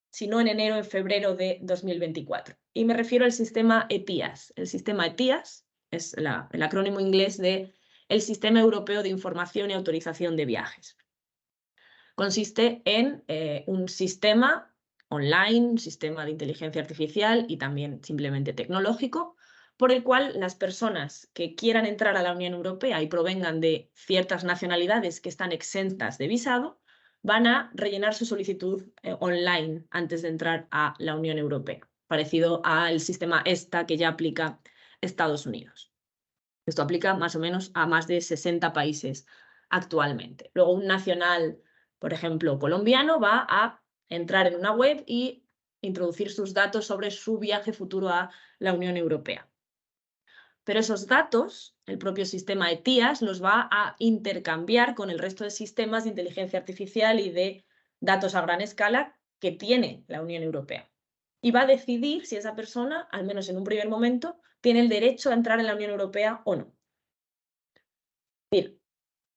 si no en enero, en febrero de 2024. Y me refiero al sistema ETIAS. El sistema ETIAS es el acrónimo inglés de el Sistema Europeo de Información y Autorización de Viajes. Consiste en un sistema online, un sistema de inteligencia artificial y también simplemente tecnológico, por el cual las personas que quieran entrar a la Unión Europea y provengan de ciertas nacionalidades que están exentas de visado, van a rellenar su solicitud online antes de entrar a la Unión Europea, parecido al sistema ESTA que ya aplica Estados Unidos. Esto aplica más o menos a más de 60 países actualmente. Luego un nacional, por ejemplo, colombiano, va a entrar en una web y introducir sus datos sobre su viaje futuro a la Unión Europea. Pero esos datos, el propio sistema ETIAS los va a intercambiar con el resto de sistemas de inteligencia artificial y de datos a gran escala que tiene la Unión Europea. Y va a decidir si esa persona, al menos en un primer momento, tiene el derecho a entrar en la Unión Europea o no. Bien,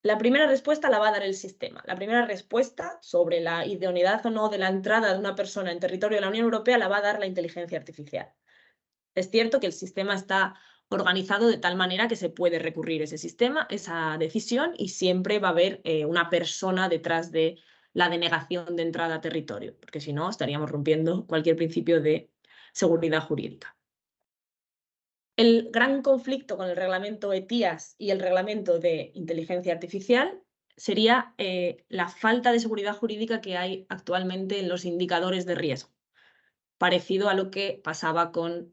la primera respuesta la va a dar el sistema. La primera respuesta sobre la idoneidad o no de la entrada de una persona en territorio de la Unión Europea la va a dar la inteligencia artificial. Es cierto que el sistema está organizado de tal manera que se puede recurrir ese sistema, esa decisión, y siempre va a haber una persona detrás de la denegación de entrada a territorio, porque si no estaríamos rompiendo cualquier principio de seguridad jurídica. El gran conflicto con el reglamento ETIAS y el reglamento de inteligencia artificial sería la falta de seguridad jurídica que hay actualmente en los indicadores de riesgo, parecido a lo que pasaba con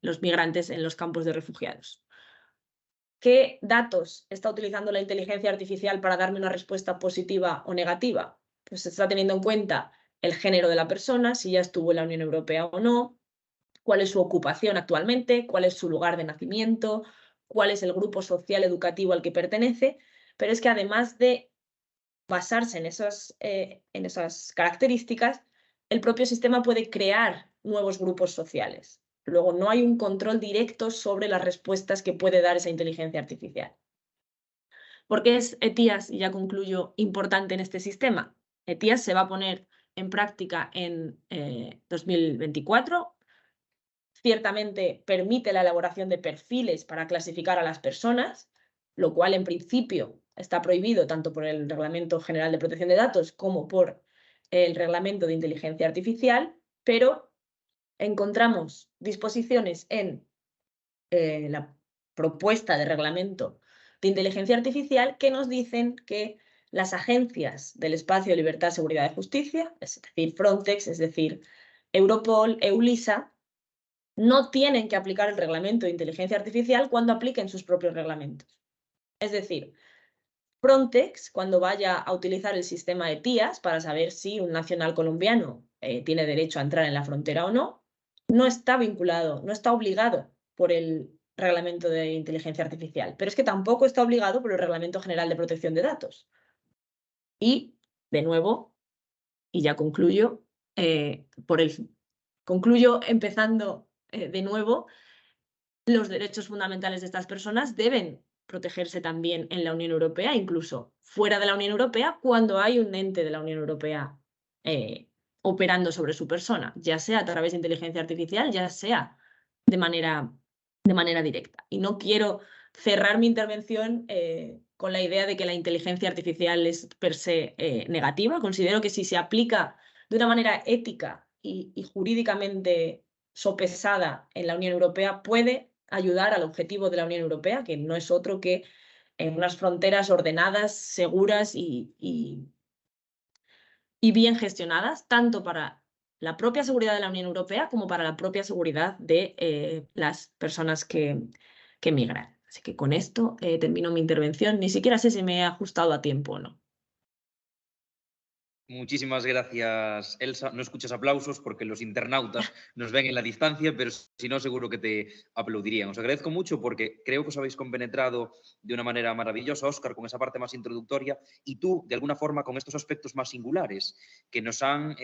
los migrantes en los campos de refugiados. ¿Qué datos está utilizando la inteligencia artificial para darme una respuesta positiva o negativa? Pues se está teniendo en cuenta el género de la persona, si ya estuvo en la Unión Europea o no, cuál es su ocupación actualmente, cuál es su lugar de nacimiento, cuál es el grupo social educativo al que pertenece, pero es que además de basarse en esas características, el propio sistema puede crear nuevos grupos sociales. Luego, no hay un control directo sobre las respuestas que puede dar esa inteligencia artificial. ¿Por qué es ETIAS, y ya concluyo, importante en este sistema? ETIAS se va a poner en práctica en 2024. Ciertamente permite la elaboración de perfiles para clasificar a las personas, lo cual en principio está prohibido tanto por el Reglamento General de Protección de Datos como por el Reglamento de Inteligencia Artificial, pero encontramos disposiciones en la propuesta de reglamento de inteligencia artificial que nos dicen que las agencias del espacio de libertad, seguridad y justicia, es decir, Frontex, es decir, Europol, EULISA, no tienen que aplicar el reglamento de inteligencia artificial cuando apliquen sus propios reglamentos. Es decir, Frontex, cuando vaya a utilizar el sistema ETIAS para saber si un nacional colombiano tiene derecho a entrar en la frontera o no, no está vinculado, no está obligado por el reglamento de inteligencia artificial, pero es que tampoco está obligado por el Reglamento General de Protección de Datos. Y, de nuevo, y ya concluyo, concluyo empezando de nuevo, los derechos fundamentales de estas personas deben protegerse también en la Unión Europea, incluso fuera de la Unión Europea, cuando hay un ente de la Unión Europea operando sobre su persona, ya sea a través de inteligencia artificial, ya sea de manera directa. Y no quiero cerrar mi intervención con la idea de que la inteligencia artificial es per se negativa. Considero que si se aplica de una manera ética y jurídicamente sopesada en la Unión Europea, puede ayudar al objetivo de la Unión Europea, que no es otro que unas fronteras ordenadas, seguras y bien gestionadas, tanto para la propia seguridad de la Unión Europea como para la propia seguridad de las personas que migran. Así que con esto termino mi intervención. Ni siquiera sé si me he ajustado a tiempo o no. Muchísimas gracias, Elsa. No escuchas aplausos porque los internautas nos ven en la distancia, pero si no, seguro que te aplaudirían. Os agradezco mucho porque creo que os habéis compenetrado de una manera maravillosa, Óscar, con esa parte más introductoria, y tú, de alguna forma, con estos aspectos más singulares que nos han,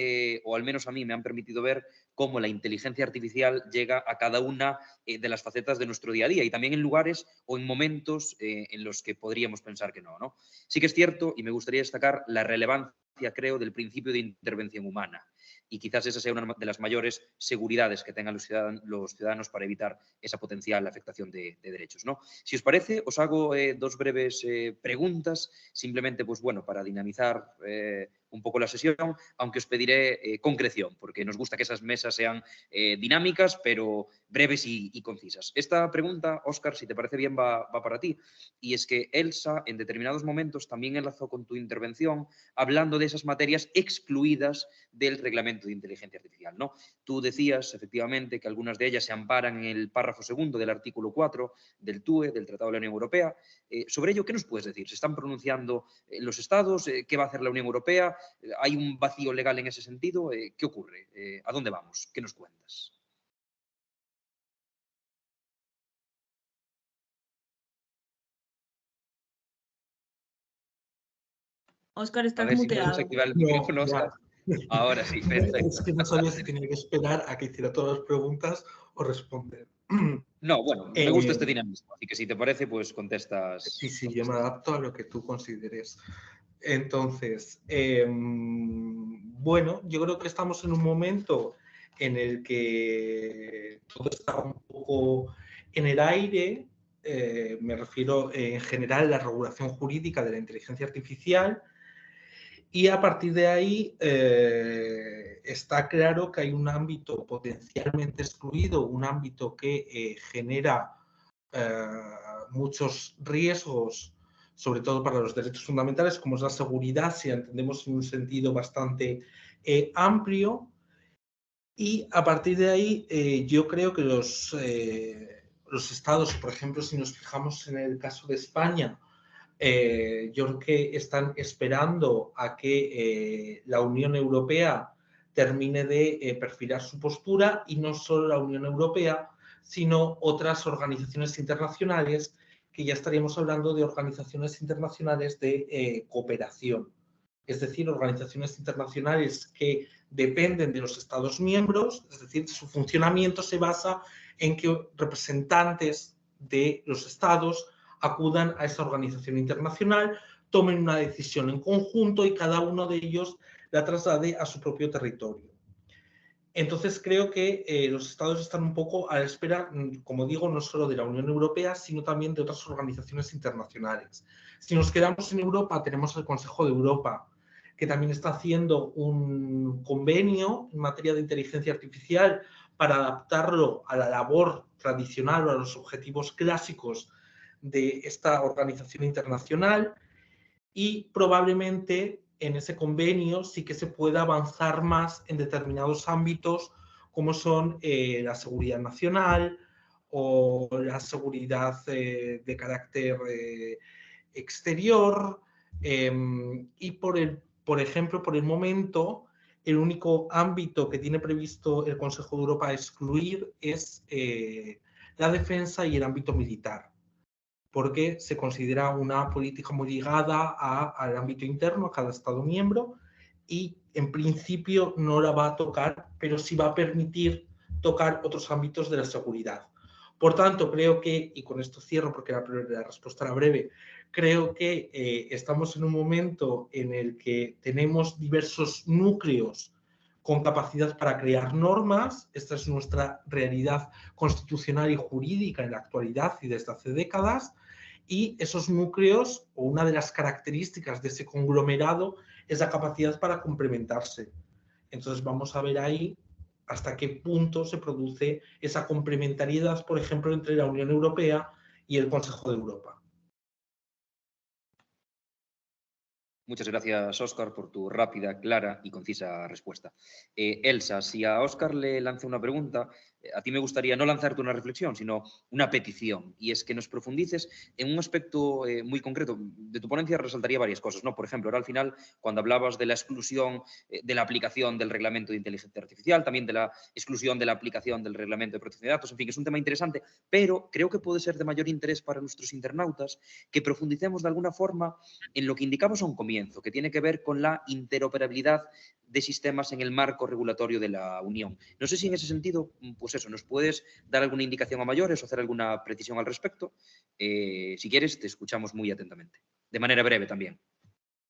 o al menos a mí, me han permitido ver cómo la inteligencia artificial llega a cada una de las facetas de nuestro día a día y también en lugares o en momentos en los que podríamos pensar que no, ¿no? Sí que es cierto, y me gustaría destacar la relevancia, creo, del principio de intervención humana. Y quizás esa sea una de las mayores seguridades que tengan los ciudadanos para evitar esa potencial afectación de derechos, ¿no? Si os parece, os hago dos breves preguntas, simplemente, pues bueno, para dinamizar un poco la sesión, aunque os pediré concreción, porque nos gusta que esas mesas sean dinámicas, pero breves y concisas. Esta pregunta, Óscar, si te parece bien, va para ti. Y es que Elsa, en determinados momentos, también enlazó con tu intervención, hablando de esas materias excluidas del reglamento de inteligencia artificial, ¿no? Tú decías, efectivamente, que algunas de ellas se amparan en el párrafo segundo del artículo 4 del TUE, del Tratado de la Unión Europea. Sobre ello, ¿qué nos puedes decir? ¿Se están pronunciando los Estados? ¿Qué va a hacer la Unión Europea? ¿Hay un vacío legal en ese sentido? ¿Qué ocurre? ¿A dónde vamos? ¿Qué nos cuentas? Óscar, A estás ver si puedes muteado. activar el No, micrófono, ya. Óscar. Ahora sí, perfecto. Es que no sabía si tenía que esperar a que hiciera todas las preguntas o responder. No, bueno, me gusta este Eh, dinamismo, así que si te parece, pues contestas. sí, yo me adapto a lo que tú consideres. Entonces, bueno, yo creo que estamos en un momento en el que todo está un poco en el aire. Me refiero en general a la regulación jurídica de la inteligencia artificial. Y a partir de ahí está claro que hay un ámbito potencialmente excluido, un ámbito que genera muchos riesgos, sobre todo para los derechos fundamentales, como es la seguridad, si la entendemos en un sentido bastante amplio. Y a partir de ahí yo creo que los estados, por ejemplo, si nos fijamos en el caso de España, yo creo que están esperando a que la Unión Europea termine de perfilar su postura, y no solo la Unión Europea, sino otras organizaciones internacionales, que ya estaríamos hablando de organizaciones internacionales de cooperación. Es decir, organizaciones internacionales que dependen de los Estados miembros, es decir, su funcionamiento se basa en que representantes de los Estados acudan a esa organización internacional, tomen una decisión en conjunto y cada uno de ellos la traslade a su propio territorio. Entonces creo que los estados están un poco a la espera, como digo, no solo de la Unión Europea, sino también de otras organizaciones internacionales. Si nos quedamos en Europa, tenemos el Consejo de Europa, que también está haciendo un convenio en materia de inteligencia artificial para adaptarlo a la labor tradicional o a los objetivos clásicos de esta organización internacional, y probablemente en ese convenio sí que se pueda avanzar más en determinados ámbitos, como son la seguridad nacional o la seguridad de carácter exterior. Y por ejemplo, por el momento, el único ámbito que tiene previsto el Consejo de Europa excluir es la defensa y el ámbito militar, porque se considera una política muy ligada al ámbito interno, a cada Estado miembro, y en principio no la va a tocar, pero sí va a permitir tocar otros ámbitos de la seguridad. Por tanto, creo que, y con esto cierro porque la respuesta era breve, creo que estamos en un momento en el que tenemos diversos núcleos con capacidad para crear normas. Esta es nuestra realidad constitucional y jurídica en la actualidad y desde hace décadas. Y esos núcleos, o una de las características de ese conglomerado, es la capacidad para complementarse. Entonces vamos a ver ahí hasta qué punto se produce esa complementariedad, por ejemplo, entre la Unión Europea y el Consejo de Europa. Muchas gracias, Óscar, por tu rápida, clara y concisa respuesta. Elsa, si a Óscar le lanzo una pregunta, a ti me gustaría no lanzarte una reflexión, sino una petición, y es que nos profundices en un aspecto muy concreto. De tu ponencia resaltaría varias cosas, ¿no? Por ejemplo, ahora al final, cuando hablabas de la exclusión de la aplicación del reglamento de inteligencia artificial, también de la exclusión de la aplicación del reglamento de protección de datos, en fin, es un tema interesante, pero creo que puede ser de mayor interés para nuestros internautas que profundicemos de alguna forma en lo que indicamos a un comienzo, que tiene que ver con la interoperabilidad de sistemas en el marco regulatorio de la Unión. No sé si en ese sentido, pues eso, nos puedes dar alguna indicación a mayores o hacer alguna precisión al respecto. Si quieres, te escuchamos muy atentamente. De manera breve también.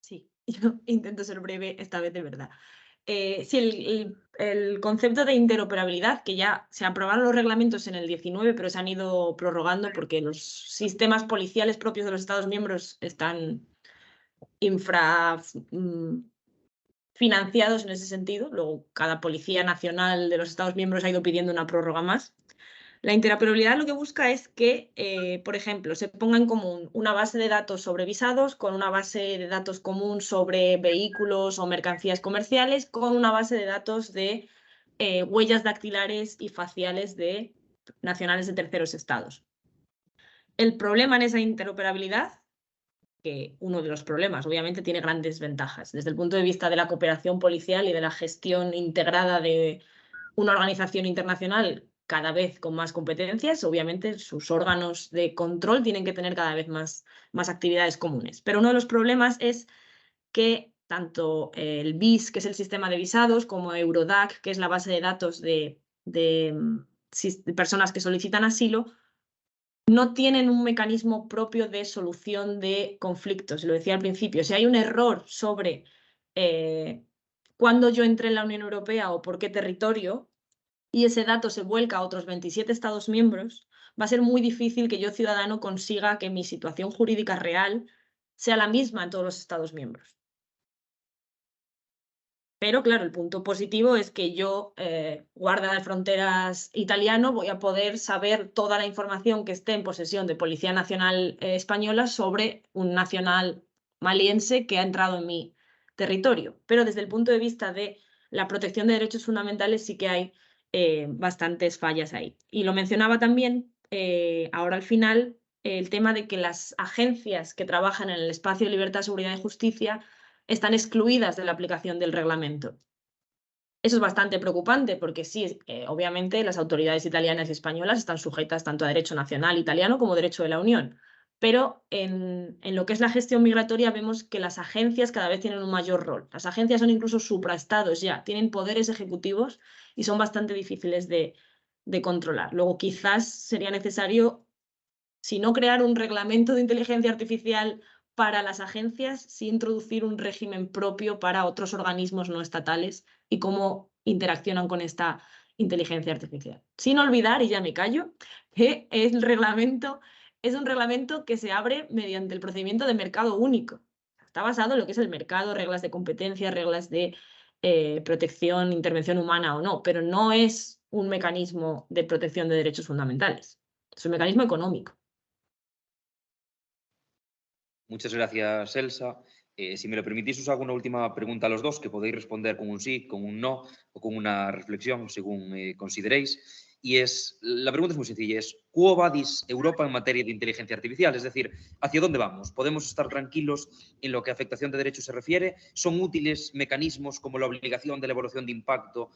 Sí, yo intento ser breve esta vez de verdad. Sí, el concepto de interoperabilidad, que ya se aprobaron los reglamentos en el 19, pero se han ido prorrogando porque los sistemas policiales propios de los Estados miembros están financiados en ese sentido. Luego, cada policía nacional de los Estados miembros ha ido pidiendo una prórroga más. La interoperabilidad lo que busca es que, por ejemplo, se ponga en común una base de datos sobre visados con una base de datos común sobre vehículos o mercancías comerciales, con una base de datos de huellas dactilares y faciales de nacionales de terceros estados. El problema en esa interoperabilidad que uno de los problemas. Obviamente tiene grandes ventajas. Desde el punto de vista de la cooperación policial y de la gestión integrada de una organización internacional cada vez con más competencias, obviamente sus órganos de control tienen que tener cada vez más actividades comunes. Pero uno de los problemas es que tanto el VIS, que es el sistema de visados, como Eurodac, que es la base de datos de personas que solicitan asilo, no tienen un mecanismo propio de solución de conflictos. Lo decía al principio, si hay un error sobre cuándo yo entré en la Unión Europea o por qué territorio, y ese dato se vuelca a otros 27 Estados miembros, va a ser muy difícil que yo, ciudadano, consiga que mi situación jurídica real sea la misma en todos los Estados miembros. Pero claro, el punto positivo es que yo, guarda de fronteras italiano, voy a poder saber toda la información que esté en posesión de Policía Nacional española sobre un nacional maliense que ha entrado en mi territorio. Pero desde el punto de vista de la protección de derechos fundamentales sí que hay bastantes fallas ahí. Y lo mencionaba también ahora al final, el tema de que las agencias que trabajan en el espacio de libertad, seguridad y justicia están excluidas de la aplicación del reglamento. Eso es bastante preocupante porque sí, obviamente las autoridades italianas y españolas están sujetas tanto a derecho nacional italiano como derecho de la Unión. Pero en lo que es la gestión migratoria vemos que las agencias cada vez tienen un mayor rol. Las agencias son incluso supraestados ya, tienen poderes ejecutivos y son bastante difíciles de controlar. Luego quizás sería necesario, si no crear un reglamento de inteligencia artificial para las agencias, sí introducir un régimen propio para otros organismos no estatales y cómo interaccionan con esta inteligencia artificial. Sin olvidar, y ya me callo, que el reglamento es un reglamento que se abre mediante el procedimiento de mercado único. Está basado en lo que es el mercado, reglas de competencia, reglas de protección, intervención humana o no, pero no es un mecanismo de protección de derechos fundamentales. Es un mecanismo económico. Muchas gracias, Elsa. Si me lo permitís, os hago una última pregunta a los dos, que podéis responder con un sí, con un no o con una reflexión, según consideréis. Y la pregunta es muy sencilla, es ¿quo vadis Europa en materia de inteligencia artificial? Es decir, ¿hacia dónde vamos? ¿Podemos estar tranquilos en lo que a afectación de derechos se refiere? ¿Son útiles mecanismos como la obligación de la evaluación de impacto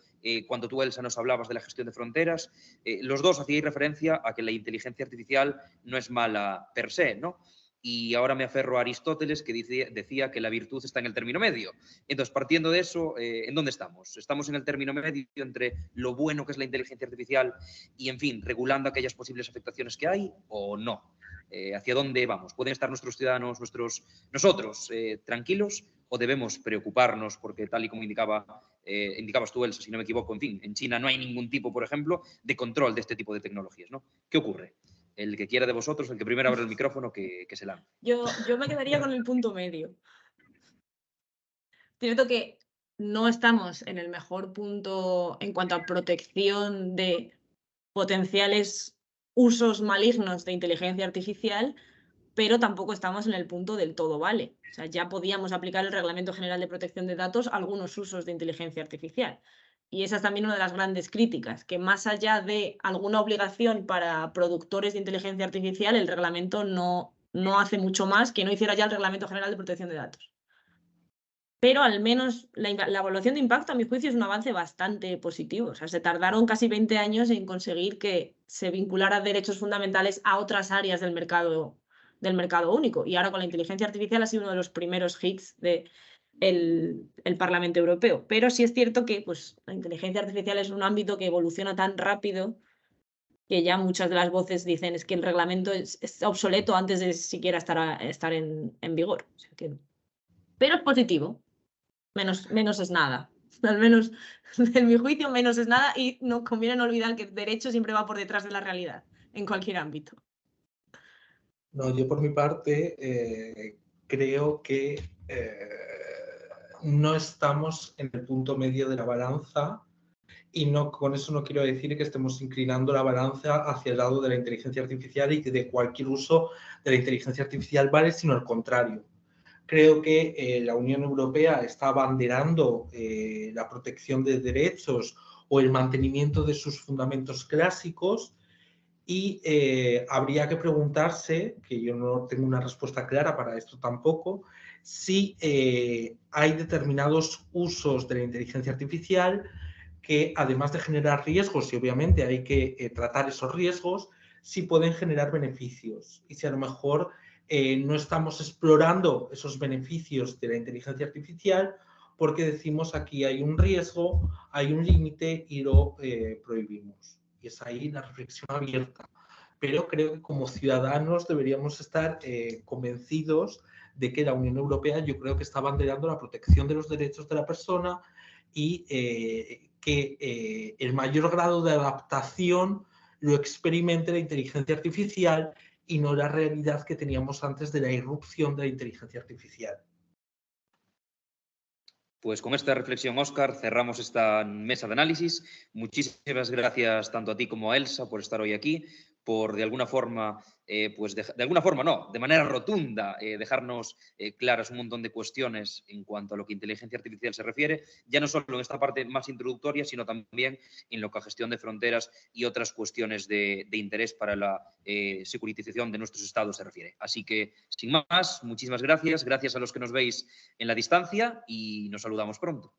cuando tú, Elsa, nos hablabas de la gestión de fronteras? Los dos hacíais referencia a que la inteligencia artificial no es mala per se, ¿no? Y ahora me aferro a Aristóteles, que decía que la virtud está en el término medio. Entonces, partiendo de eso, ¿en dónde estamos? ¿Estamos en el término medio entre lo bueno que es la inteligencia artificial y, en fin, regulando aquellas posibles afectaciones que hay o no? ¿Hacia dónde vamos? ¿Pueden estar nuestros ciudadanos, nosotros, tranquilos o debemos preocuparnos? Porque tal y como indicabas tú, Elsa, si no me equivoco, en fin, en China no hay ningún tipo, por ejemplo, de control de este tipo de tecnologías, ¿no? ¿Qué ocurre? El que quiera de vosotros, el que primero abra el micrófono, que se lance. Yo me quedaría con el punto medio. Cierto que no estamos en el mejor punto en cuanto a protección de potenciales usos malignos de inteligencia artificial, pero tampoco estamos en el punto del todo vale. O sea, ya podíamos aplicar el Reglamento General de Protección de Datos a algunos usos de inteligencia artificial. Y esa es también una de las grandes críticas, que más allá de alguna obligación para productores de inteligencia artificial, el reglamento no hace mucho más que no hiciera ya el Reglamento General de Protección de Datos. Pero al menos la evaluación de impacto, a mi juicio, es un avance bastante positivo. O sea, se tardaron casi 20 años en conseguir que se vinculara derechos fundamentales a otras áreas del mercado único. Y ahora con la inteligencia artificial ha sido uno de los primeros hits del Parlamento Europeo. Pero sí es cierto que pues, la inteligencia artificial es un ámbito que evoluciona tan rápido que ya muchas de las voces dicen es que el reglamento es obsoleto antes de siquiera estar en vigor. O sea que... Pero es positivo. Menos es nada. Al menos, en mi juicio, menos es nada y no conviene no olvidar que el derecho siempre va por detrás de la realidad, en cualquier ámbito. No, yo por mi parte creo que no estamos en el punto medio de la balanza y con eso no quiero decir que estemos inclinando la balanza hacia el lado de la inteligencia artificial y que de cualquier uso de la inteligencia artificial vale, sino al contrario. Creo que la Unión Europea está abanderando la protección de derechos o el mantenimiento de sus fundamentos clásicos y habría que preguntarse, que yo no tengo una respuesta clara para esto tampoco, si hay determinados usos de la inteligencia artificial que, además de generar riesgos, y obviamente hay que tratar esos riesgos, sí pueden generar beneficios. Y si a lo mejor no estamos explorando esos beneficios de la inteligencia artificial porque decimos aquí hay un riesgo, hay un límite y lo prohibimos. Y es ahí la reflexión abierta. Pero creo que como ciudadanos deberíamos estar convencidos de que la Unión Europea, yo creo que está abanderando la protección de los derechos de la persona y que el mayor grado de adaptación lo experimente la inteligencia artificial y no la realidad que teníamos antes de la irrupción de la inteligencia artificial. Pues con esta reflexión, Óscar, cerramos esta mesa de análisis. Muchísimas gracias tanto a ti como a Elsa por estar hoy aquí, por de alguna forma, de manera rotunda, dejarnos claras un montón de cuestiones en cuanto a lo que inteligencia artificial se refiere, ya no solo en esta parte más introductoria, sino también en lo que a gestión de fronteras y otras cuestiones de interés para la securitización de nuestros estados se refiere. Así que, sin más, muchísimas gracias. Gracias a los que nos veis en la distancia y nos saludamos pronto.